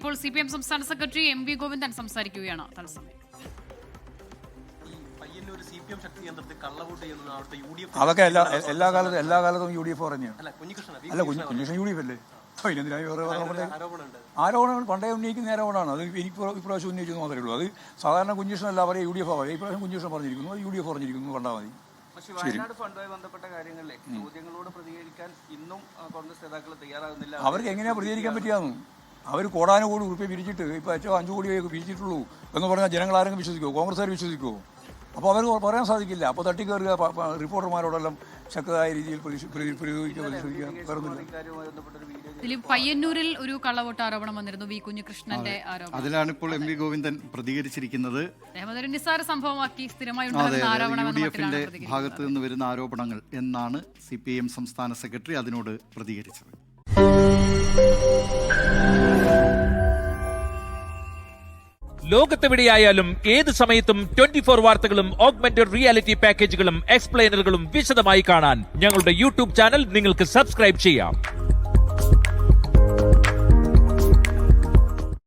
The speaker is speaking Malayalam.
ഇപ്പോൾ CPM സംസ്ഥാന സെക്രട്ടറി MV ഗോവിന്ദൻ സംസാരിക്കുകയാണ് തത്സമയം. അതൊക്കെ എല്ലാ കാലത്തും UDF പറഞ്ഞു. അല്ല, കുഞ്ഞികൃഷ്ണൻ UDF അല്ലേ? ആരോപണങ്ങൾ പണ്ടേ ഉന്നയിക്കുന്ന ആരോപണമാണ്. അത് ഇപ്രാവശ്യം ഉന്നയിച്ചെന്ന് മാത്രമേ ഉള്ളൂ. അത് സാധാരണ കുഞ്ഞികൃഷ്ണനല്ല പറയുക, UDF പറയുക. ഇപ്രാവശ്യം കുഞ്ഞികൃഷ്ണൻ പറഞ്ഞിരിക്കുന്നു, അത് UDF പറഞ്ഞിരിക്കുന്നു, കണ്ടാൽ മതി. വയനാട് ഫണ്ടുമായി ബന്ധപ്പെട്ട കാര്യങ്ങളിലെ ചോദ്യങ്ങളോട് പ്രതികരിക്കാൻ ഇന്നും കോൺഗ്രസ് നേതാക്കൾ തയ്യാറാകുന്നില്ല. അവർക്ക് എങ്ങനെയാണ് പ്രതികരിക്കാൻ പറ്റിയാന്ന്? അവർ കോടാനുകൂടി ഉറുപ്പിക പിരിച്ചിട്ട് ഇപ്പോൾ 5 കോടിയൊക്കെ പിരിച്ചിട്ടുള്ളൂ എന്ന് പറഞ്ഞാൽ ജനങ്ങൾ ആരെങ്കിലും വിശ്വസിക്കുമോ? കോൺഗ്രസ്സുകാർ വിശ്വസിക്കുമോ? അപ്പോൾ അവർ പറയാൻ സാധിക്കില്ല. അപ്പോൾ തട്ടിക്കയറുക, റിപ്പോർട്ടർമാരോടെല്ലാം ശക്തമായ രീതിയിൽ പയ്യന്നൂരിൽ ഒരു കള്ളവോട്ട് ആരോപണം വന്നിരുന്നു, വി കുഞ്ഞികൃഷ്ണന്റെ ആരോപണം. അതിലാണ് ഇപ്പോൾ MV ഗോവിന്ദൻ പ്രതികരിച്ചിരിക്കുന്നത്. അതൊരു നിസ്സാര സംഭവമാക്കി സ്ഥിരമായി UDFന്റെ ഭാഗത്ത് നിന്ന് വരുന്ന ആരോപണങ്ങൾ എന്നാണ് CPM സംസ്ഥാന സെക്രട്ടറി അതിനോട് പ്രതികരിച്ചത്. ലോകത്തെവിടെയായാലും ഏത് സമയത്തും 24 വാർത്തകളും ഓഗ്മെന്റഡ് റിയാലിറ്റി പാക്കേജുകളും എക്സ്പ്ലെയിനറുകളും വിശദമായി കാണാൻ ഞങ്ങളുടെ YouTube ചാനൽ നിങ്ങൾക്ക് സബ്സ്ക്രൈബ് ചെയ്യാം.